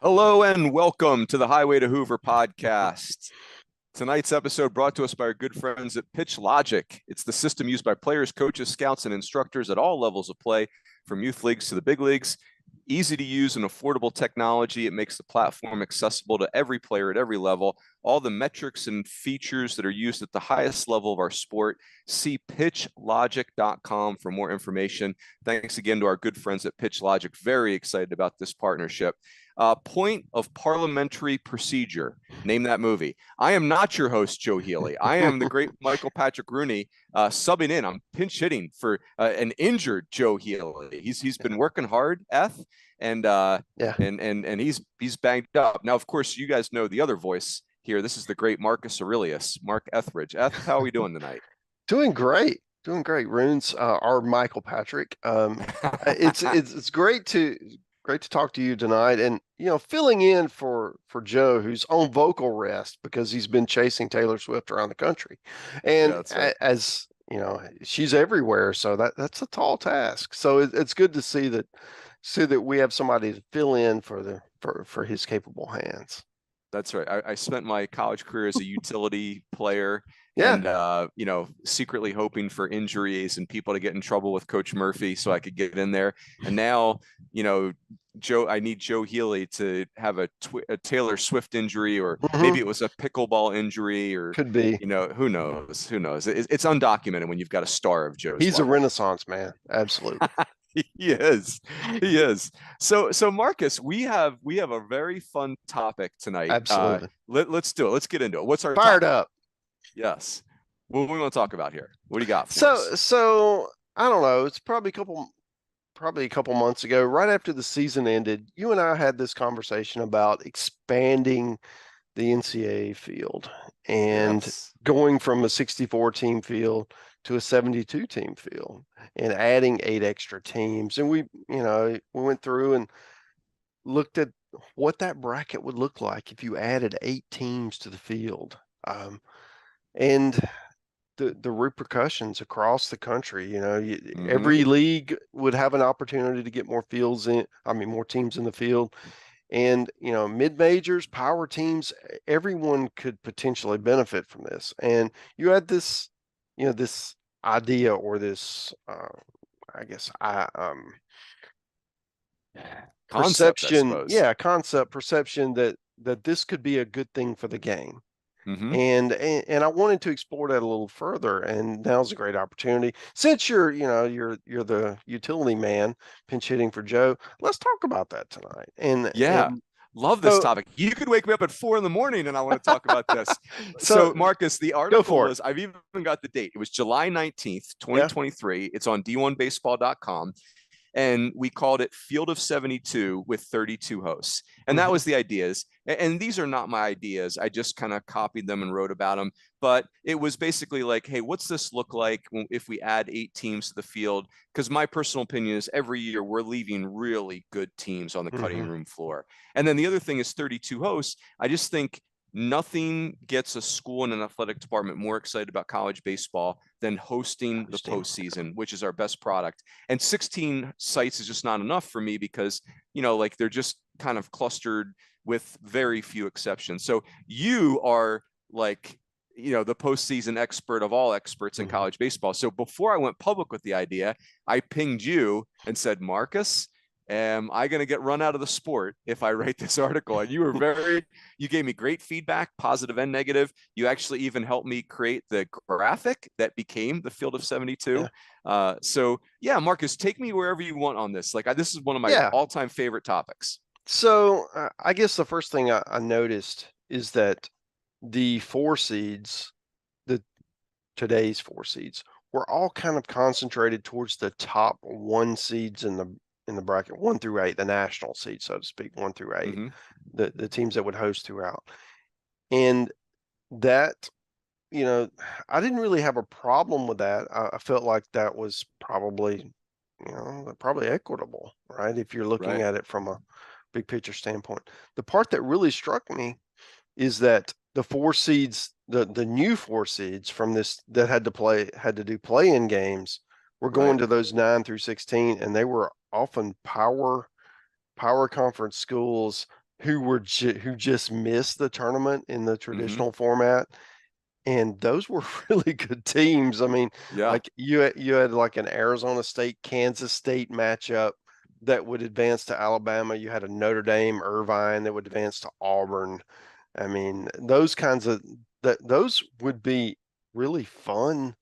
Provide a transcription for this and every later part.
Hello and welcome to the Highway to Hoover podcast. Tonight's episode brought to us by our good friends at Pitch Logic. It's the system used by players, coaches, scouts, and instructors at all levels of play, from youth leagues to the big leagues. Easy to use and affordable technology. It makes the platform accessible to every player at every level. All the metrics and features that are used at the highest level of our sport. See pitchlogic.com for more information. Thanks again to our good friends at Pitch Logic. Very excited about this partnership. Point of Parliamentary Procedure. Name that movie. I am not your host, Joe Healy. I am the great Michael Patrick Rooney, subbing in. I'm pinch hitting for an injured Joe Healy. He's been working hard, and he's banged up. Now, of course, you guys know the other voice here. This is the great Marcus Aurelius, Mark Etheridge. How are we doing tonight? Doing great. Runes, our Michael Patrick. It's great to talk to you tonight, and filling in for Joe, who's on vocal rest because he's been chasing Taylor Swift around the country, and right. As you know, she's everywhere, so that's a tall task. So it's good to see that we have somebody to fill in for his capable hands. That's right. I spent my college career as a utility player. Yeah. And, secretly hoping for injuries and people to get in trouble with Coach Murphy so I could get in there. And now, I need Joe Healy to have a Taylor Swift injury, or maybe it was a pickleball injury, or could be, who knows? It's undocumented when you've got a star of Joe's. He's a Renaissance man. Absolutely. He is. So Marcus, we have a very fun topic tonight. Absolutely. Let's do it. Let's get into it. What's our fired topic? Up? Yes. What do we want to talk about here? What do you got for us? So I don't know. It's probably a couple months ago, right after the season ended, you and I had this conversation about expanding the NCAA field and going from a 64 team field to a 72 team field and adding 8 extra teams. And we went through and looked at what that bracket would look like if you added 8 teams to the field. And the repercussions across the country, every league would have an opportunity to get more teams in the field. And, mid-majors, power teams, everyone could potentially benefit from this. And you had this, this idea, or this, perception. Perception that this could be a good thing for the game. Mm-hmm. And I wanted to explore that a little further, and now's a great opportunity. Since you're the utility man pinch hitting for Joe, let's talk about that tonight. And love this topic. You could wake me up at 4 a.m. and I want to talk about this. So Marcus, the article is, I've even got the date. It was July 19th, 2023. It's on d1baseball.com. And we called it Field of 72 with 32 hosts. And that was the ideas. And these are not my ideas. I just kind of copied them and wrote about them. But it was basically like, hey, what's this look like if we add 8 teams to the field? Because my personal opinion is every year we're leaving really good teams on the cutting room floor. And then the other thing is 32 hosts. I just think nothing gets a school and an athletic department more excited about college baseball than hosting the postseason, which is our best product. And 16 sites is just not enough for me because, they're just kind of clustered with very few exceptions. So you are like, the postseason expert of all experts in college baseball. So before I went public with the idea, I pinged you and said, Marcus, am I going to get run out of the sport if I write this article? And you gave me great feedback, positive and negative. You actually even helped me create the graphic that became the Field of 72. Yeah. Marcus, take me wherever you want on this. This is one of my all-time favorite topics. So I guess the first thing I noticed is that the 4 seeds, today's 4 seeds, were all kind of concentrated towards the top 1 seeds in the bracket, 1 through 8, the national seed, so to speak, 1 through 8, the teams that would host throughout. And that, I didn't really have a problem with that. I felt like that was probably equitable, right? If you're looking at it from a big picture standpoint. The part that really struck me is that the 4 seeds, the new 4 seeds from this that had to do play-in games, were going to those 9 through 16, and they were often power conference schools who just missed the tournament in the Mm-hmm. traditional format. And those were really good teams. I mean, Yeah. like you had like an Arizona State, Kansas State matchup that would advance to Alabama. You had a Notre Dame, Irvine that would advance to Auburn. I mean, those would be really fun,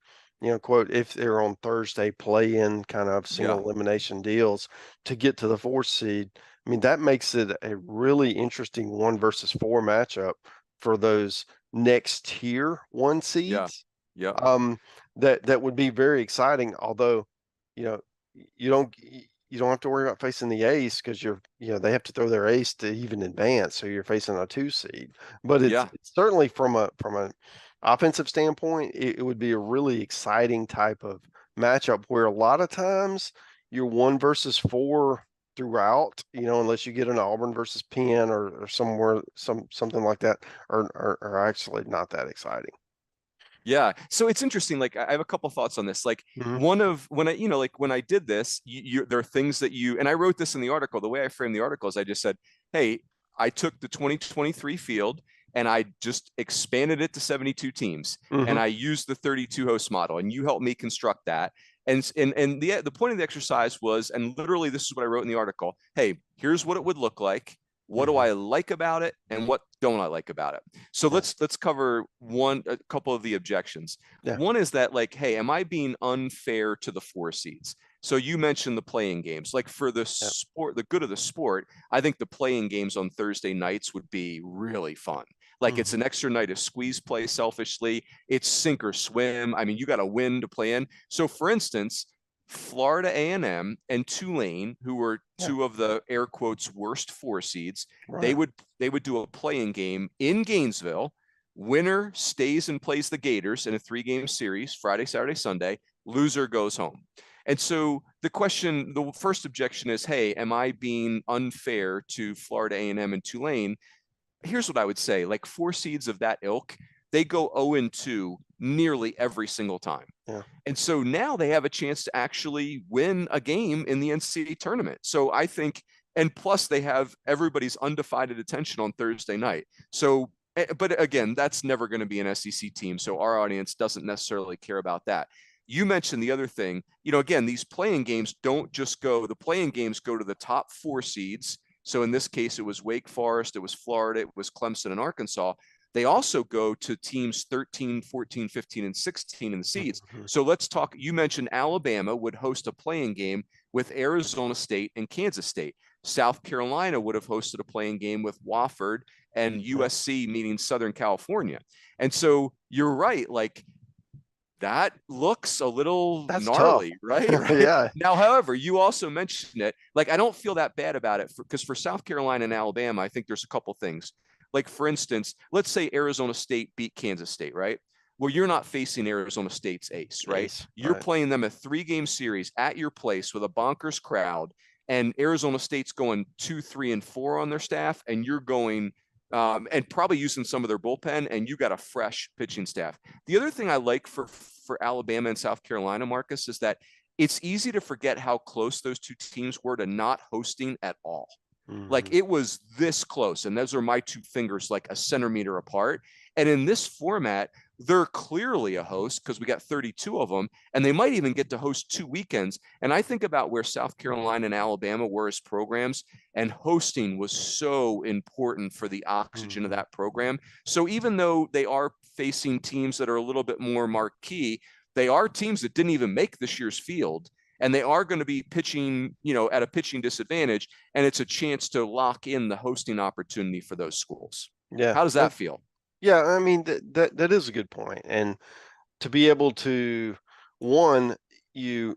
quote, if they're on Thursday play-in kind of single elimination deals to get to the 4th seed. I mean, that makes it a really interesting 1 versus 4 matchup for those next tier 1 seeds. Yeah. That would be very exciting. Although, you know, you don't have to worry about facing the ace because they have to throw their ace to even advance, so you're facing a 2 seed. But it's certainly from an offensive standpoint, it would be a really exciting type of matchup where a lot of times you're 1 versus 4 throughout, unless you get an Auburn versus Penn or something like that, are actually not that exciting. Yeah. So it's interesting. Like I have a couple thoughts on this. Like one of when I did this, there are things that and I wrote this in the article. The way I framed the article is I just said, hey, I took the 2023 field and I just expanded it to 72 teams and I used the 32 host model and you helped me construct that. And the point of the exercise was, and literally this is what I wrote in the article. Hey, here's what it would look like. What do I like about it and what don't I like about it? So let's cover a couple of the objections. Yeah. One is that, like, hey, am I being unfair to the 4 seeds? So you mentioned the playing games. Like for the sport, the good of the sport, I think the playing games on Thursday nights would be really fun. Like it's an extra night of squeeze play selfishly. It's sink or swim. I mean, you got to win to play in. So for instance, Florida A&M and Tulane, who were 2 of the air quotes worst 4 seeds, they would do a playing game in Gainesville. Winner stays and plays the Gators in a 3-game series, Friday, Saturday, Sunday. Loser goes home. And so the first objection is, hey, am I being unfair to Florida A&M and Tulane? Here's what I would say. Like 4 seeds of that ilk, they go 0-2 nearly every single time. Yeah. And so now they have a chance to actually win a game in the NCAA tournament. So I think, and plus they have everybody's undivided attention on Thursday night. So, but again, that's never going to be an SEC team. So our audience doesn't necessarily care about that. You mentioned the other thing, again, these playing games the playing games go to the top 4 seeds. So in this case, it was Wake Forest, it was Florida, it was Clemson and Arkansas. They also go to teams 13, 14, 15, and 16 in the seeds. So let's talk. You mentioned Alabama would host a playing game with Arizona State and Kansas State. South Carolina would have hosted a playing game with Wofford and USC meeting Southern California. And so you're right. Like that looks a little gnarly, tough. right? Yeah. Now, however, you also mentioned it. Like, I don't feel that bad about it because for South Carolina and Alabama, I think there's a couple things. Like, for instance, let's say Arizona State beat Kansas State, right? Well, you're not facing Arizona State's ace, right? You're playing them a 3-game series at your place with a bonkers crowd, and Arizona State's going 2, 3, and 4 on their staff, and you're going and probably using some of their bullpen, and you got a fresh pitching staff. The other thing I like for Alabama and South Carolina, Marcus, is that it's easy to forget how close those 2 teams were to not hosting at all. Like it was this close, and those are my 2 fingers like a centimeter apart. And in this format, they're clearly a host because we got 32 of them, and they might even get to host 2 weekends. And I think about where South Carolina and Alabama were as programs, and hosting was so important for the oxygen of that program. So even though they are facing teams that are a little bit more marquee, they are teams that didn't even make this year's field. And they are going to be pitching, at a pitching disadvantage, and it's a chance to lock in the hosting opportunity for those schools. Yeah. How does that feel? Yeah, I mean that is a good point. And to be able to, one, you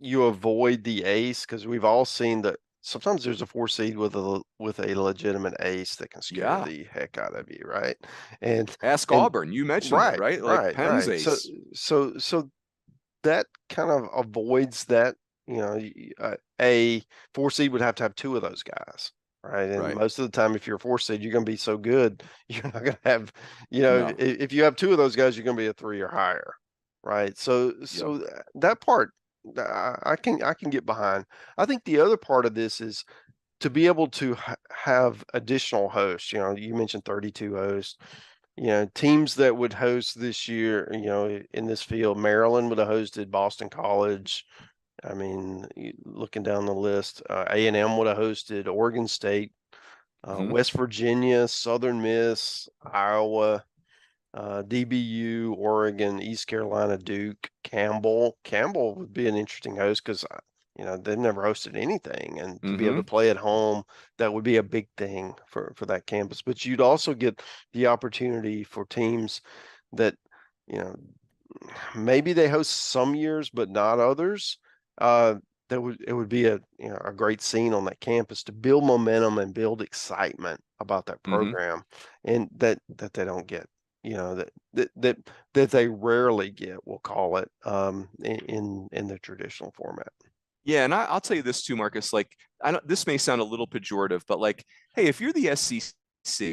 avoid the ace, because we've all seen that sometimes there's a 4 seed with a legitimate ace that can scare the heck out of you, right? And ask Auburn. You mentioned it, right? Like Penn's ace. So that kind of avoids that. A 4 seed would have to have 2 of those guys, right? And most of the time, if you're a 4 seed, you're going to be so good, you're not going to have, if you have 2 of those guys, you're going to be a 3 or higher, right? So that part I can get behind. I think the other part of this is to be able to have additional hosts, you mentioned 32 hosts, teams that would host this year, in this field, Maryland would have hosted Boston College. I mean, looking down the list, A&M would have hosted Oregon State, West Virginia, Southern Miss, Iowa, DBU, Oregon, East Carolina, Duke, Campbell. Campbell would be an interesting host because, they've never hosted anything, and to be able to play at home, that would be a big thing for that campus. But you'd also get the opportunity for teams that, maybe they host some years, but not others. It would be a great scene on that campus to build momentum and build excitement about that program, and that they don't get, that they rarely get, we'll call it, in the traditional format. Yeah, and I'll tell you this too, Marcus. Like, this may sound a little pejorative, but like, hey, if you're the SEC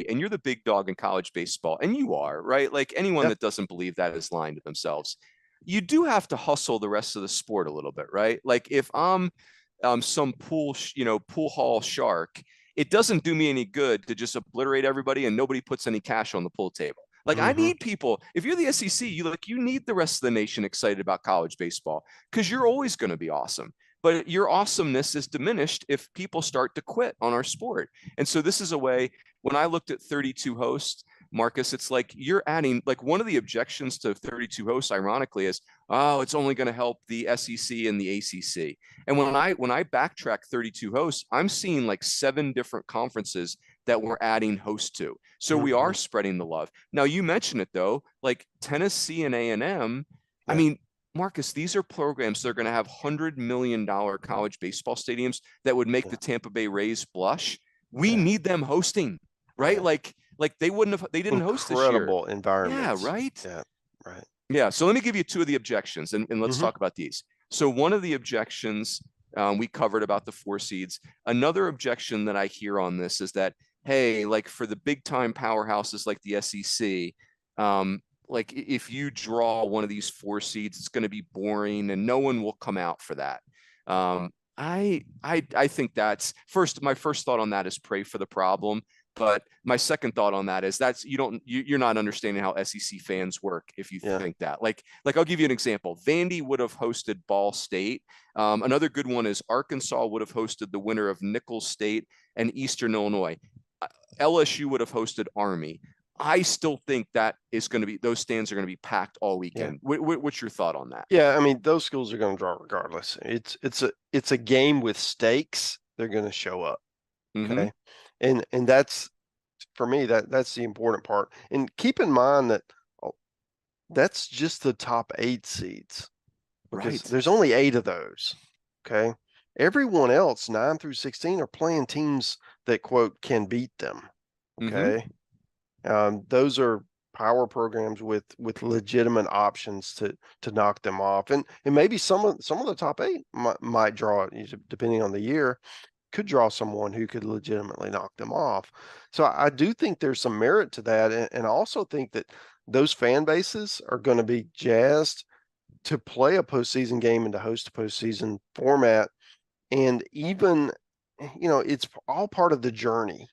and you're the big dog in college baseball, and you are, right? Like, anyone that doesn't believe that is lying to themselves. You do have to hustle the rest of the sport a little bit, right? Like, if I'm some pool hall shark, it doesn't do me any good to just obliterate everybody and nobody puts any cash on the pool table. Like, I need people. If you're the SEC, you need the rest of the nation excited about college baseball, because you're always going to be awesome. But your awesomeness is diminished if people start to quit on our sport. And so this is a way, when I looked at 32 hosts, Marcus, it's like you're adding, like, one of the objections to 32 hosts, ironically, is, oh, it's only going to help the SEC and the ACC. And when I backtrack 32 hosts, I'm seeing like 7 different conferences that we're adding hosts to. So we are spreading the love. Now, you mentioned it though, like Tennessee and A&M. I mean, Marcus, these are programs that are going to have $100 million college baseball stadiums that would make the Tampa Bay Rays blush. We need them hosting, right? Yeah. Like they didn't host this year. Incredible environments. Yeah, right? Yeah, right. Yeah, so let me give you 2 of the objections, and let's talk about these. So one of the objections we covered about the 4 seeds. Another objection that I hear on this is that, hey, like, for the big time powerhouses like the SEC, like, if you draw one of these 4 seeds, it's going to be boring and no one will come out for that. I think my first thought on that is pray for the problem. But my second thought on that is you're not understanding how SEC fans work if you think that. Like I'll give you an example. Vandy would have hosted Ball State. Another good one is Arkansas would have hosted the winner of Nicholls State and Eastern Illinois. LSU would have hosted Army. I still think that is going to be, those stands are going to be packed all weekend. Yeah. What's your thought on that? Yeah, I mean, those schools are going to draw regardless. It's a game with stakes. They're going to show up. Okay. And that's, for me, that's the important part. And keep in mind that that's just the top 8 seeds, because there's only 8 of those. Okay. Everyone else, 9 through 16, are playing teams that, quote, can beat them. Okay. Those are power programs with legitimate options to knock them off. And maybe some of the top 8 might draw, depending on the year, could draw someone who could legitimately knock them off. So I do think there's some merit to that. And I also think that those fan bases are going to be jazzed to play a postseason game and to host a postseason format. And even, it's all part of the journey,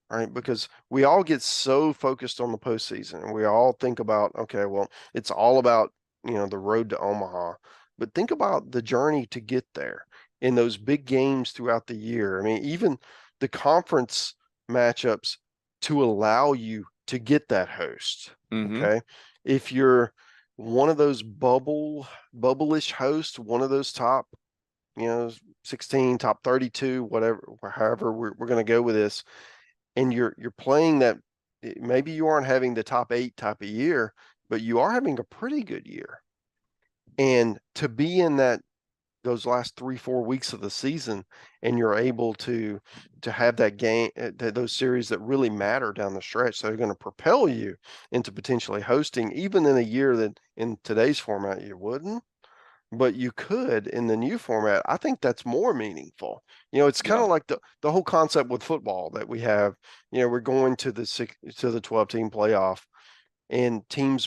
right? Because we all get so focused on the postseason, and we all think about, okay, well, it's all about, the road to Omaha. But think about the journey to get there in those big games throughout the year. I mean, even the conference matchups to allow you to get that host. Okay. If you're one of those bubble-ish hosts, one of those top, 16, top 32, whatever, however we're going to go with this, and you're playing that, maybe you aren't having the top 8 type of year, but you are having a pretty good year. And to be in those last 3-4 weeks of the season, and you're able to have that game, those series that really matter down the stretch, that are going to propel you into potentially hosting, even in a year that in today's format you wouldn't, but you could in the new format. I think that's more meaningful. It's kind of like the whole concept with football that we have. We're going to the 12-team playoff, and teams